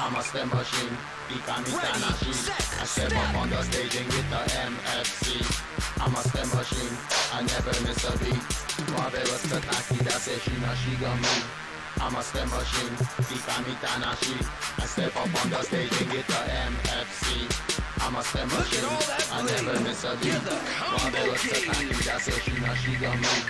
I'm a step machine, Ikamita-nashi. I step up on the stage and get the MFC. I'm a step machine, I never miss a beat. Marvelous Tataki, that's it, Shigami. I'm a step machine, Ikamita-nashi. I step up on the stage and get the MFC. I'm a step machine, I never miss a beat. Marvelous Tataki, that's it, Shigami.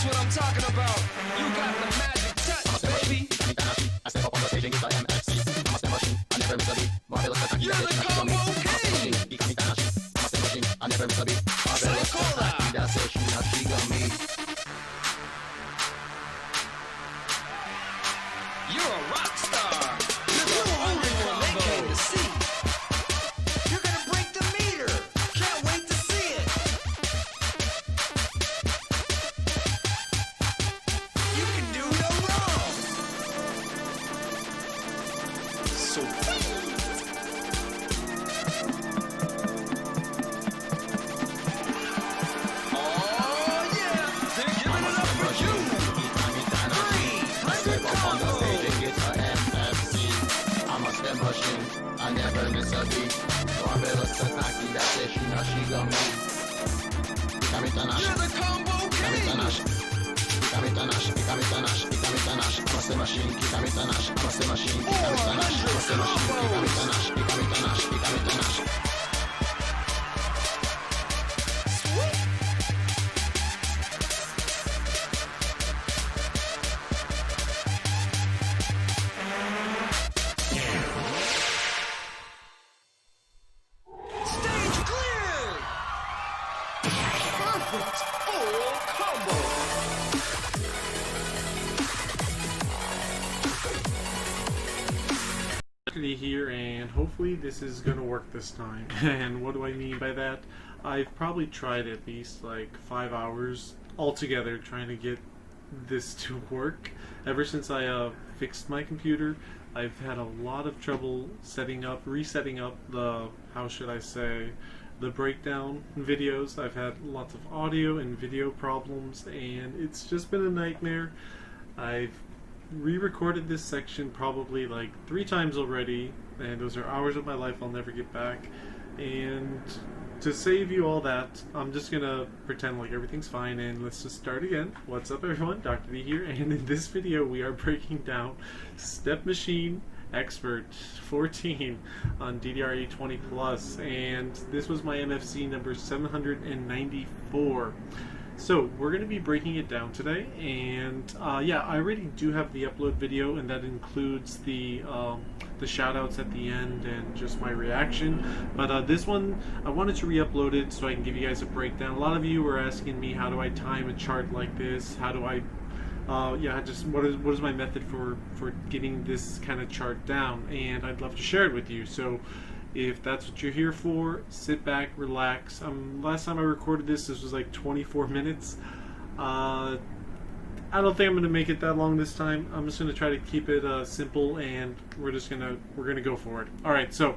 What I'm talking about. You got the magic touch, baby. I step up on the stage and get the MFC. I'm a step machine, I never miss a beat. Marvelous Tataki, you're the combo king. I'm a step machine, I never miss a beat. Marvelous Tataki, that's it, Shigami. You're a rock star. You're the only one they came to see. You're gonna break the meter. Can't wait to see it. You can do no wrong. So oh yeah, they're giving it up for you. I step up on the stage and get the MFC. I'm a step machine, I never miss a beat. Marvelous Tataki, that's it, Shigami. You're the combo king. I'm a step machine, I'm a step machine, Stage clear. Perfect full combo. Dr.d here, and hopefully this is going to work this time. And what do I mean by that? I've probably tried at least like 5 hours altogether trying to get this to work. Ever since I fixed my computer, I've had a lot of trouble resetting up the, how should I say, the breakdown videos. I've had lots of audio and video problems, and it's just been a nightmare. I've re-recorded this section probably like 3 times already, and those are hours of my life I'll never get back. And to save you all that, I'm just gonna pretend like everything's fine and let's just start again. What's up everyone, Dr.D here, and in this video we are breaking down Step Machine Expert 14 on DDR A20 Plus, and this was my MFC number 794. So we're going to be breaking it down today, and yeah, I already do have the upload video, and that includes the shout-outs at the end and just my reaction. But this one, I wanted to re-upload it so I can give you guys a breakdown. A lot of you were asking me, how do I time a chart like this? How do I, yeah, just what is my method for getting this kind of chart down? And I'd love to share it with you. So if that's what you're here for, sit back, relax. Last time I recorded this was like 24 minutes. I don't think I'm gonna make it that long this time. I'm just gonna try to keep it simple, and we're gonna go for it. All right, so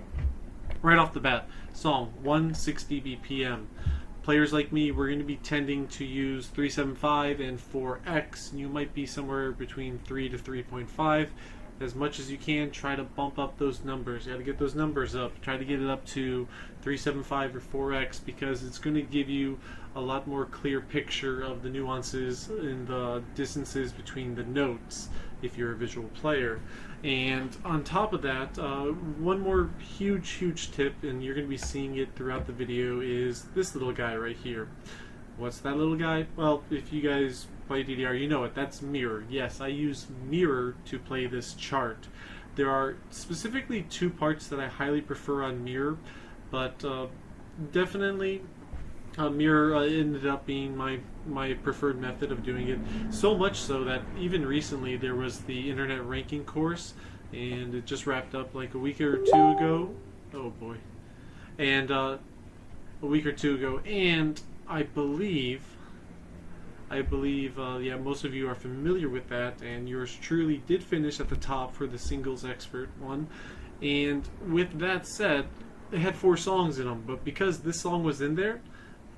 right off the bat, song 160 BPM. Players like me, we're going to be tending to use 375 and 4x. You might be somewhere between 3 to 3.5. As much as you can, try to bump up those numbers. You got to get those numbers up. Try to get it up to 375 or 4x, because it's going to give you a lot more clear picture of the nuances and the distances between the notes if you're a visual player. And on top of that, one more huge tip, and you're going to be seeing it throughout the video, is this little guy right here. What's that little guy? Well, if you guys play DDR, you know it. That's mirror. Yes, I use mirror to play this chart. There are specifically 2 parts that I highly prefer on mirror, but definitely mirror ended up being my preferred method of doing it. So much so that even recently there was the internet ranking course, and it just wrapped up like a week or 2 ago. Oh boy. And a week or 2 ago, and I believe, yeah, most of you are familiar with that, and yours truly did finish at the top for the singles expert one. And with that said, it had 4 songs in them, but because this song was in there,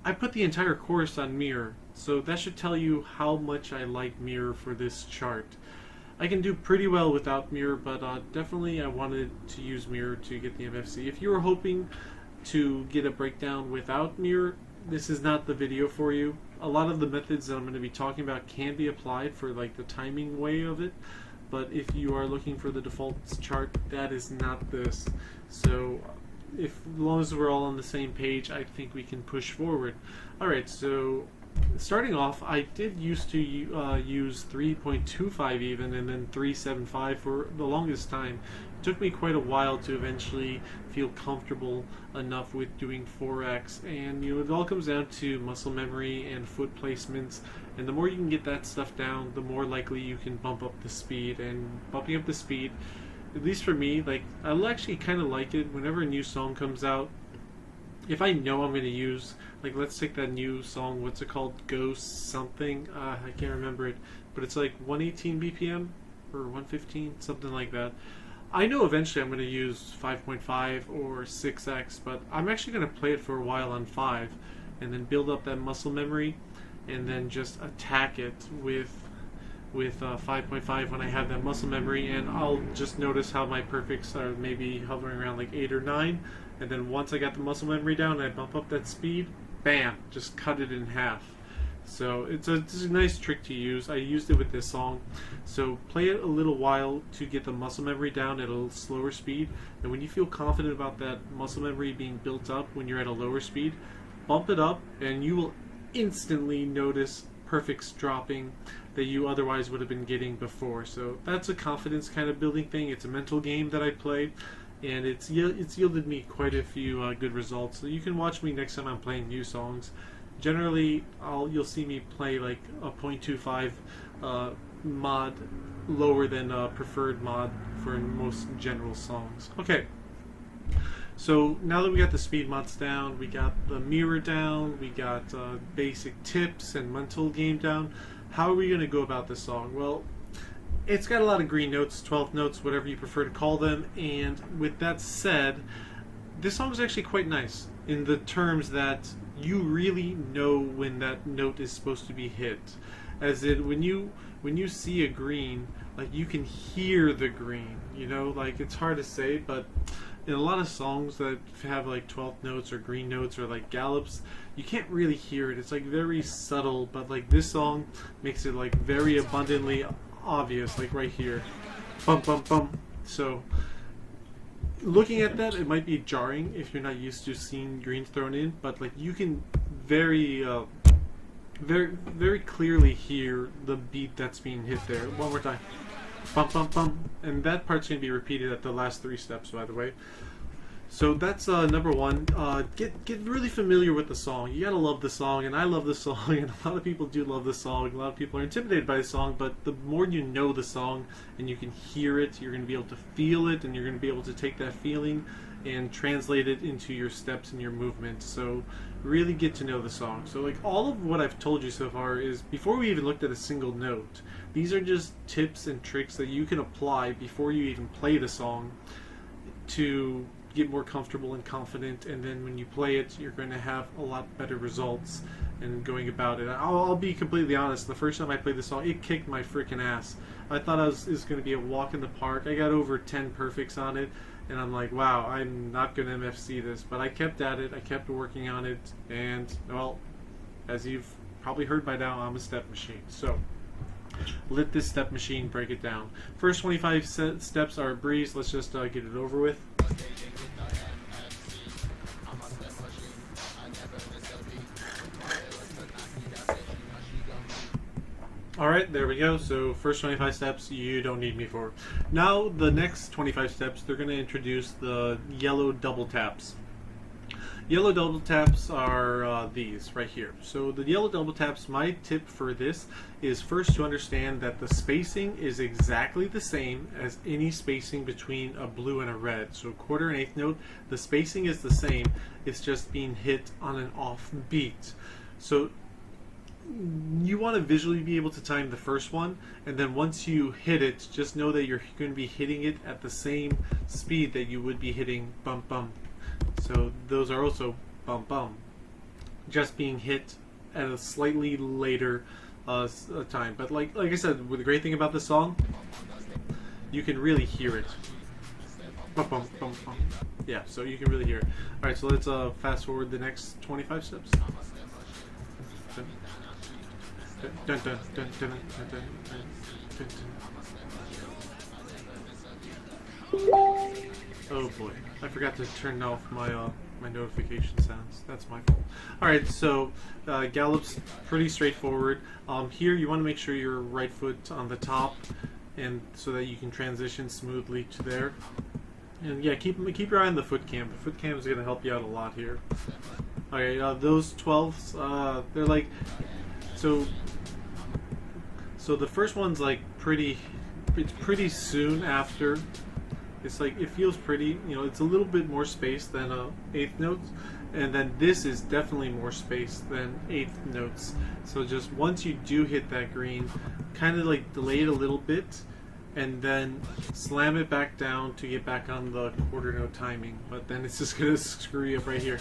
I put the entire chorus on mirror, so that should tell you how much I like mirror for this chart. I can do pretty well without mirror, but definitely I wanted to use mirror to get the MFC. If you were hoping to get a breakdown without mirror, this is not the video for you. A lot of the methods that I'm going to be talking about can be applied for like the timing way of it, but if you are looking for the default chart, that is not this. So as long as we're all on the same page, I think we can push forward. Alright, so starting off, I did used to use 3.25 even, and then 3.75 for the longest time. It took me quite a while to eventually feel comfortable enough with doing 4x, and it all comes down to muscle memory and foot placements, and the more you can get that stuff down, the more likely you can bump up the speed. And bumping up the speed, at least for me, like, I actually kind of like it whenever a new song comes out. If I know I'm going to use, like, let's take that new song, what's it called, Ghost something, I can't remember it, but it's like 118 BPM or 115, something like that. I know eventually I'm going to use 5.5 or 6x, but I'm actually going to play it for a while on 5 and then build up that muscle memory and then just attack it with 5.5 when I have that muscle memory, and I'll just notice how my perfects are maybe hovering around like 8 or 9, and then once I got the muscle memory down and I bump up that speed, bam, just cut it in half. So it's a nice trick to use. I used it with this song. So play it a little while to get the muscle memory down at a slower speed, and when you feel confident about that muscle memory being built up when you're at a lower speed, bump it up and you will instantly notice perfects dropping that you otherwise would have been getting before. So that's a confidence kind of building thing. It's a mental game that I play, and it's yielded me quite a few good results. So you can watch me next time I'm playing new songs. Generally, you'll see me play like a 0.25 mod lower than preferred mod for most general songs. Okay, so now that we got the speed mods down, we got the mirror down, we got basic tips and mental game down, how are we going to go about this song? Well, it's got a lot of green notes, 12th notes, whatever you prefer to call them, and with that said, this song is actually quite nice in the terms that you really know when that note is supposed to be hit. As in, when you see a green, like, you can hear the green, like, it's hard to say, but in a lot of songs that have like 12th notes or green notes or like gallops, you can't really hear it. It's like very subtle, but like this song makes it like very abundantly obvious, like right here, bum bum bum. So looking at that, it might be jarring if you're not used to seeing greens thrown in, but like you can very clearly hear the beat that's being hit there. One more time, bum bum bum, and that part's going to be repeated at the last 3 steps, by the way. So that's number one. Get really familiar with the song. You gotta love the song, and I love the song, and a lot of people do love the song. A lot of people are intimidated by the song, but the more you know the song and you can hear it, you're going to be able to feel it, and you're going to be able to take that feeling and translate it into your steps and your movement. So really get to know the song. So like all of what I've told you so far is before we even looked at a single note. These are just tips and tricks that you can apply before you even play the song to get more comfortable and confident, and then when you play it, you're going to have a lot better results in going about it. I'll be completely honest, the first time I played this song, it kicked my freaking ass. I thought it was going to be a walk in the park. I got over 10 perfects on it, and I'm like, wow, I'm not going to MFC this, but I kept at it, I kept working on it, and, well, as you've probably heard by now, I'm a step machine. So let this step machine break it down. First 25 steps are a breeze. Let's just get it over with. Alright, there we go. So first 25 steps you don't need me for. Now the next 25 steps, they're going to introduce the yellow double taps. Yellow double taps are these right here. So the yellow double taps, my tip for this is first to understand that the spacing is exactly the same as any spacing between a blue and a red. So quarter and eighth note, the spacing is the same. It's just being hit on an off beat. So you want to visually be able to time the first one, and then once you hit it, just know that you're going to be hitting it at the same speed that you would be hitting bum bum. So those are also bum bum. just being hit at a slightly later time. But like I said, the great thing about this song, you can really hear it. Bum, bum, bum, bum. Yeah, so you can really hear it. All right, so let's fast forward the next 25 steps. Dun, dun, dun, dun, dun, dun, dun, dun, dun. Oh boy, I forgot to turn off my my notification sounds. That's my fault. All right, so gallops pretty straightforward. Here you want to make sure your right foot on the top, and so that you can transition smoothly to there. And yeah, keep your eye on the foot cam. The foot cam is going to help you out a lot here. Okay, those 12s, they're like so the first one's like it's pretty soon after. It's like, it feels pretty, you know, it's a little bit more space than eighth notes, and then this is definitely more space than eighth notes. So just once you do hit that green, kind of like delay it a little bit, and then slam it back down to get back on the quarter note timing. But then it's just gonna screw you up right here.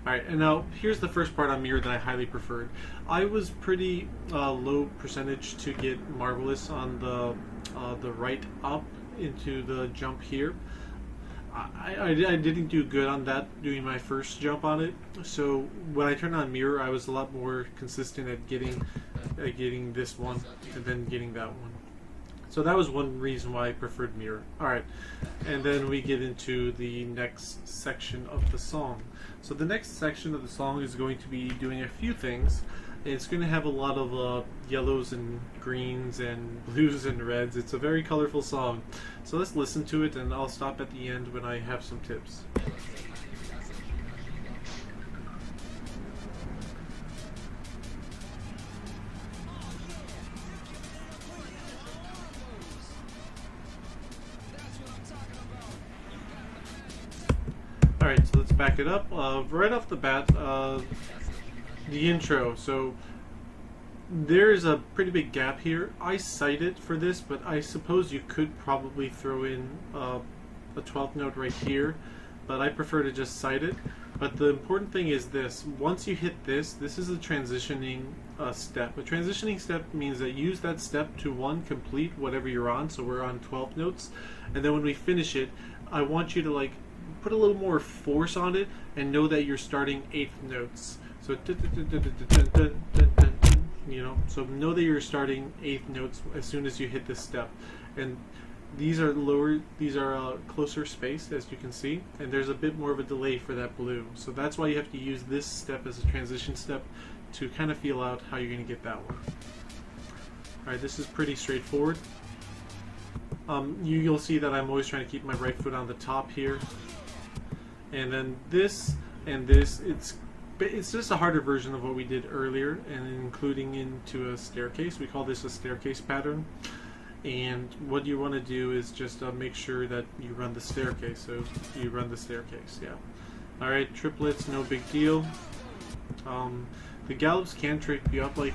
Alright, and now here's the first part on mirror that I highly preferred. I was pretty low percentage to get marvelous on the right up into the jump here. I didn't do good on that doing my first jump on it. So when I turned on mirror, I was a lot more consistent at getting this one and then getting that one. So that was one reason why I preferred mirror. Alright, and then we get into the next section of the song. So the next section of the song is going to be doing a few things. It's going to have a lot of yellows and greens and blues and reds. It's a very colorful song. So let's listen to it, and I'll stop at the end when I have some tips. Alright, so let's back it up. Right off the bat, the intro. So there's a pretty big gap here. I cited for this, but I suppose you could probably throw in a 12th note right here, but I prefer to just cite it. But the important thing is this: once you hit this is a transitioning step. A transitioning step means that use that step to complete whatever you're on. So we're on 12 notes, and then when we finish it, I want you to like put a little more force on it and know that you're starting 8th notes. So you know, so know that you're starting 8th notes as soon as you hit this step. And these are closer spaced, as you can see, and there's a bit more of a delay for that blue. So that's why you have to use this step as a transition step to kind of feel out how you're going to get that one. Alright, this is pretty straightforward. You'll see that I'm always trying to keep my right foot on the top here. And then this and this, it's just a harder version of what we did earlier, and including into a staircase. We call this a staircase pattern. And what you want to do is just make sure that you run the staircase. So you run the staircase, yeah. Alright, triplets, no big deal. The gallops can trick you up, like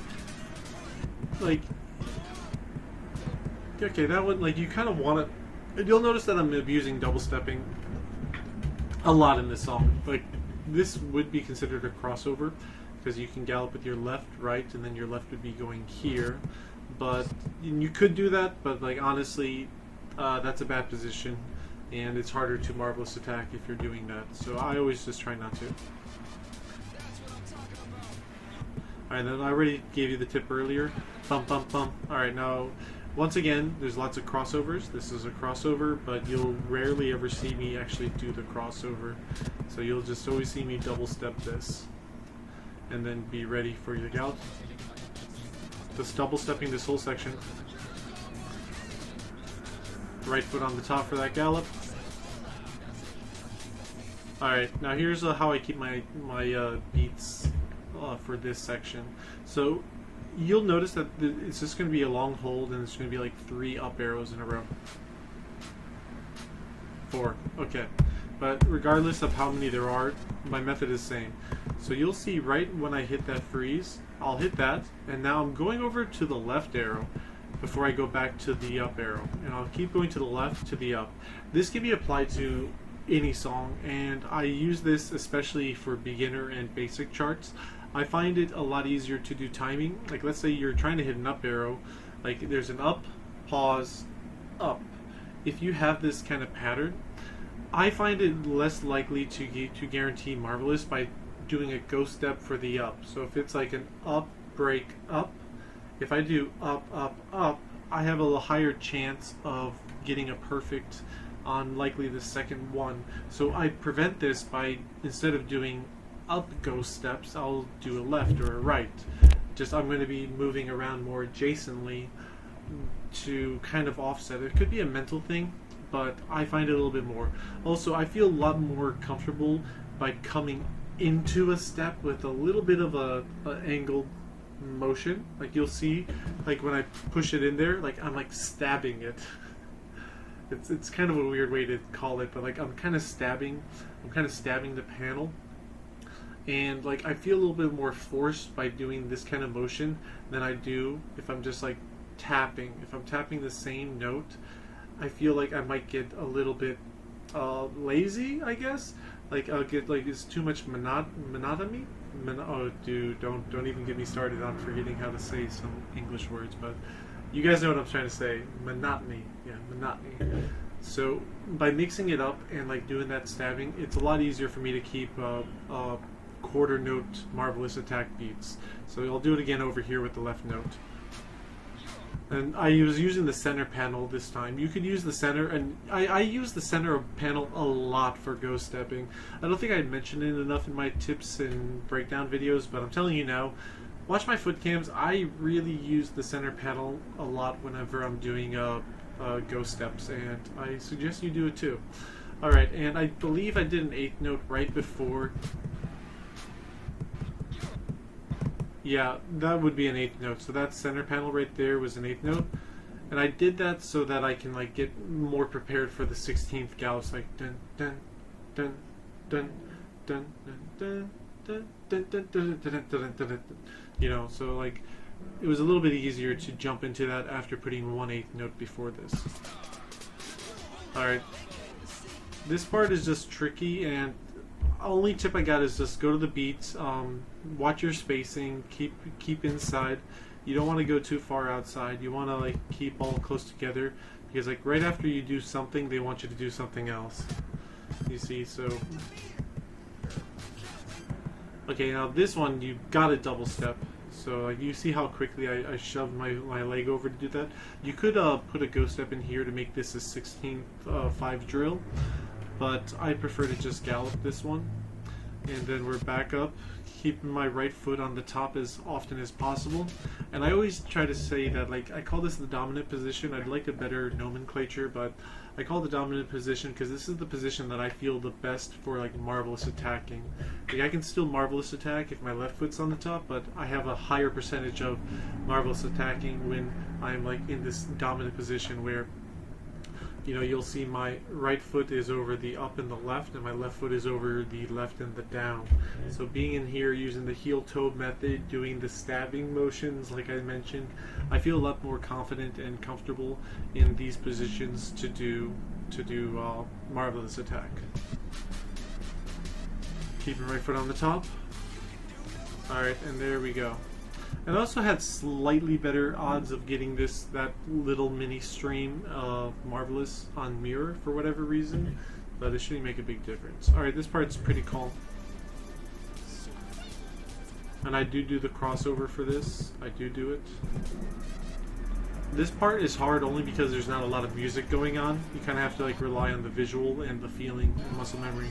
okay, that one, like, you kind of want to. You'll notice that I'm abusing double stepping a lot in this song. Like, this would be considered a crossover because you can gallop with your left, right, and then your left would be going here. But you could do that, but like honestly, that's a bad position, and it's harder to marvelous attack if you're doing that. So I always just try not to. Alright, then I already gave you the tip earlier. Bump, bump, bump. Alright, now once again, there's lots of crossovers. This is a crossover, but you'll rarely ever see me actually do the crossover. So you'll just always see me double step this, and then be ready for your gallop. Just double stepping this whole section. Right foot on the top for that gallop. Alright, now here's how I keep my beats for this section. So you'll notice that it's just going to be a long hold, and it's going to be like 3 up arrows in a row. 4, okay. But regardless of how many there are, my method is the same. So you'll see right when I hit that freeze, I'll hit that, and now I'm going over to the left arrow before I go back to the up arrow. And I'll keep going to the left to the up. This can be applied to any song, and I use this especially for beginner and basic charts. I find it a lot easier to do timing. Like let's say you're trying to hit an up arrow, like there's an up, pause, up. If you have this kind of pattern, I find it less likely to guarantee Marvelous by doing a go step for the up. So if it's like an up, break, up, if I do up, up, up, I have a little higher chance of getting a perfect on likely the second one. So I prevent this by, instead of doing up go steps, I'll do a left or a right. Just I'm going to be moving around more adjacently to kind of offset it. It could be a mental thing, but I find it a little bit more. Also, I feel a lot more comfortable by coming into a step with a little bit of a angled motion. Like you'll see, like when I push it in there, like I'm like stabbing it. It's kind of a weird way to call it, but like I'm kind of stabbing the panel, and like I feel a little bit more forced by doing this kind of motion than I do if I'm just like tapping. If I'm tapping the same note, I feel like I might get a little bit lazy, I guess. Like I'll get like it's too much monotony. Oh, dude, don't even get me started on forgetting how to say some English words, but you guys know what I'm trying to say. Monotony. Yeah, monotony. So by mixing it up and like doing that stabbing, it's a lot easier for me to keep quarter note Marvelous attack beats. So I'll do it again over here with the left note. And I was using the center panel this time. You could use the center, and I use the center panel a lot for go stepping. I don't think I mentioned it enough in my tips and breakdown videos, but I'm telling you now, watch my foot cams. I really use the center panel a lot whenever I'm doing go steps, and I suggest you do it too. Alright, and I believe I did an 8th note right before. Yeah, that would be an 8th note. So that center panel right there was an 8th note. And I did that so that I can like get more prepared for the 16th gallops, like dun dun dun dun dun dun dun dun dun dun dun dun dun. You know, so like it was a little bit easier to jump into that after putting 1/8 note before this. Alright. This part is just tricky, and only tip I got is just go to the beats, watch your spacing, keep inside. You don't want to go too far outside. You want to like keep all close together, because like right after you do something, they want you to do something else. You see, so okay, now this one you gotta double step. So like you see how quickly I shoved my leg over to do that. You could put a go step in here to make this a 16th 5 drill, but I prefer to just gallop this one. And then we're back up, keeping my right foot on the top as often as possible. And I always try to say that, like, I call this the dominant position. I'd like a better nomenclature, but I call it the dominant position because this is the position that I feel the best for like Marvelous attacking. Like I can still Marvelous attack if my left foot's on the top, but I have a higher percentage of Marvelous attacking when I'm like in this dominant position where, you know, you'll see my right foot is over the up and the left, and my left foot is over the left and the down. So being in here using the heel toe method, doing the stabbing motions like I mentioned, I feel a lot more confident and comfortable in these positions to do Marvelous attack. Keeping right foot on the top. Alright, and there we go. And I also had slightly better odds of getting that little mini stream of Marvelous on mirror for whatever reason, but it shouldn't make a big difference. Alright, this part's pretty calm. And I do the crossover for this. I do it. This part is hard only because there's not a lot of music going on. You kind of have to like rely on the visual and the feeling and muscle memory.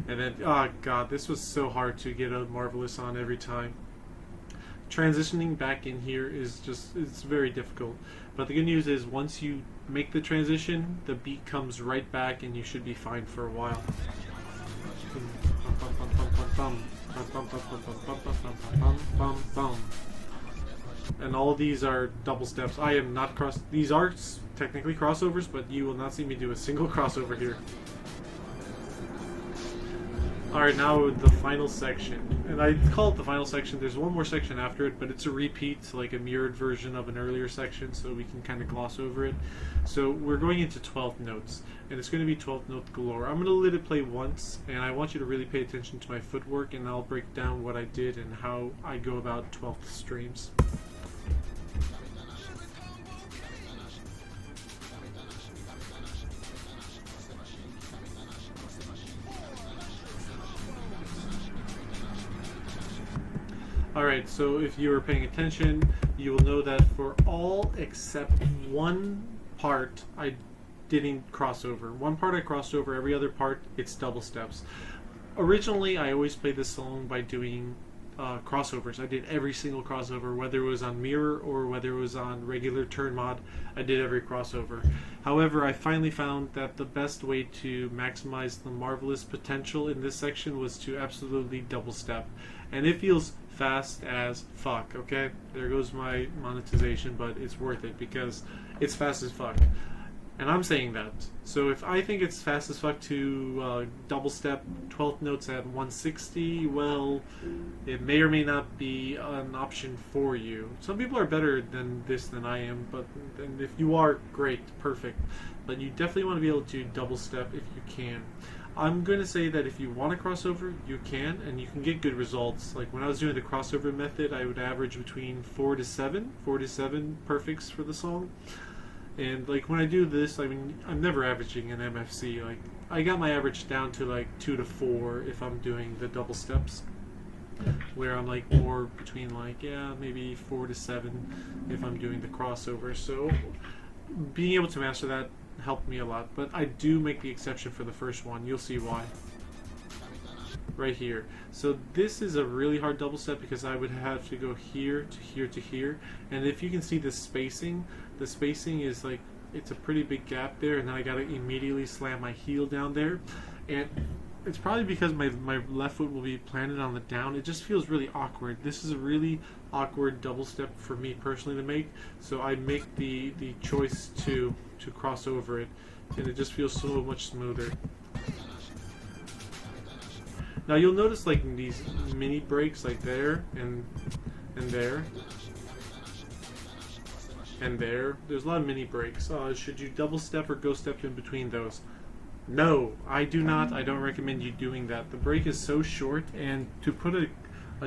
And then, oh god, this was so hard to get a Marvelous on every time. Transitioning back in here is just, it's very difficult. But the good news is once you make the transition, the beat comes right back and you should be fine for a while. And all of these are double steps. I am not these are technically crossovers, but you will not see me do a single crossover here. Alright, now the final section. And I call it the final section. There's one more section after it, but it's a repeat, like a mirrored version of an earlier section, so we can kind of gloss over it. So we're going into 12th notes, and it's going to be 12th note galore. I'm going to let it play once, and I want you to really pay attention to my footwork, and I'll break down what I did and how I go about 12th streams. Alright, so if you were paying attention, you will know that for all except one part, I didn't cross over. One part I crossed over, every other part, it's double steps. Originally, I always played this song by doing crossovers. I did every single crossover, whether it was on mirror or whether it was on regular turn mod, I did every crossover. However, I finally found that the best way to maximize the marvelous potential in this section was to absolutely double step. And it feels fast as fuck, okay? There goes my monetization, but it's worth it because it's fast as fuck. And I'm saying that. So if I think it's fast as fuck to double step 12th notes at 160, well, it may or may not be an option for you. Some people are better than this than I am, but and if you are, great, perfect. But you definitely want to be able to double step if you can. I'm going to say that if you want to crossover, you can, and you can get good results. Like when I was doing the crossover method, I would average between 4 to 7 perfects for the song. And like when I do this, I mean, I'm never averaging an MFC. Like I got my average down to like 2 to 4 if I'm doing the double steps, where I'm like more between like, yeah, maybe 4 to 7 if I'm doing the crossover. So being able to master that helped me a lot, but I do make the exception for the first one. You'll see why right here. So this is a really hard double step because I would have to go here to here to here, and if you can see the spacing is like, it's a pretty big gap there, and then I gotta immediately slam my heel down there, and it's probably because my left foot will be planted on the down. It just feels really awkward. This is a really awkward double step for me personally to make, so I make the choice to cross over it, and it just feels so much smoother. Now you'll notice like these mini breaks like there and there and there. There's a lot of mini breaks. Should you double step or go step in between those? No, I do not. I don't recommend you doing that. The break is so short, and to put a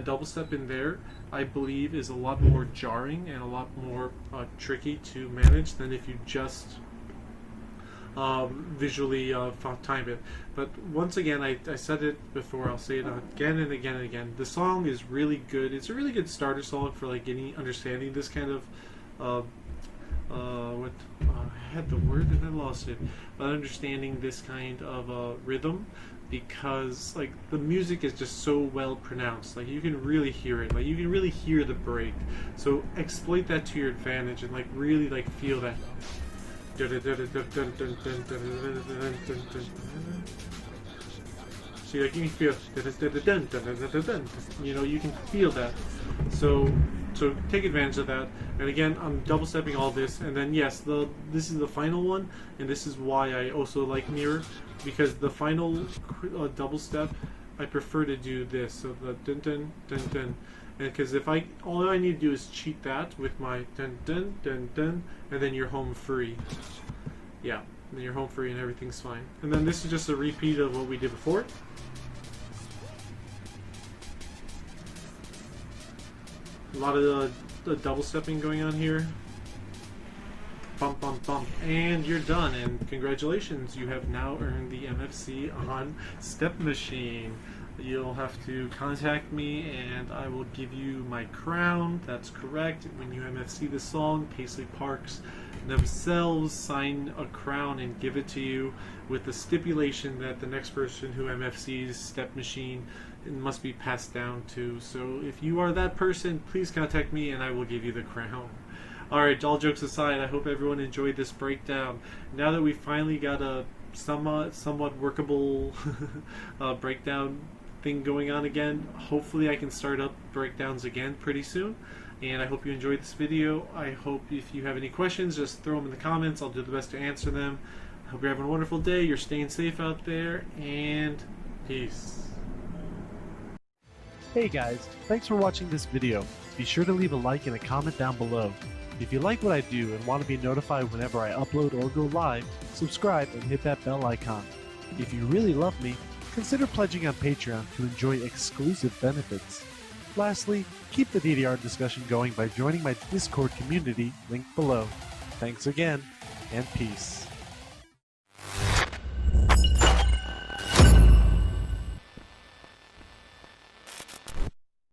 double step in there, I believe is a lot more jarring and a lot more tricky to manage than if you just visually time it. But once again, I said it before, I'll say it again and again and again. The song is really good. It's a really good starter song for like understanding this kind of I had the word and I lost it, but understanding this kind of rhythm, because like the music is just so well pronounced, like you can really hear it, like you can really hear the break, so exploit that to your advantage and like really like feel that. See, like you can feel, you know, you can feel that. So take advantage of that. And again, I'm double stepping all this, and then yes, this is the final one, and this is why I also like mirror, because the final double step, I prefer to do this. So the dun dun dun dun, and because if all I need to do is cheat that with my dun dun dun dun, and then you're home free. Yeah, then you're home free and everything's fine. And then this is just a repeat of what we did before. A lot of the double stepping going on here. Bump, bump, bump, and you're done. And congratulations, you have now earned the MFC on Step Machine. You'll have to contact me and I will give you my crown. That's correct. When you MFC the song, Paisley Parks themselves sign a crown and give it to you, with the stipulation that the next person who MFCs Step Machine, it must be passed down to. So if you are that person, please contact me and I will give you the crown. Alright, all jokes aside, I hope everyone enjoyed this breakdown. Now that we finally got a somewhat workable breakdown thing going on again, hopefully I can start up breakdowns again pretty soon. And I hope you enjoyed this video. I hope if you have any questions, just throw them in the comments. I'll do the best to answer them. I hope you're having a wonderful day, you're staying safe out there, and peace. Hey guys, thanks for watching this video. Be sure to leave a like and a comment down below. If you like what I do and want to be notified whenever I upload or go live, subscribe and hit that bell icon. If you really love me, consider pledging on Patreon to enjoy exclusive benefits. Lastly, keep the DDR discussion going by joining my Discord community linked below. Thanks again, and peace.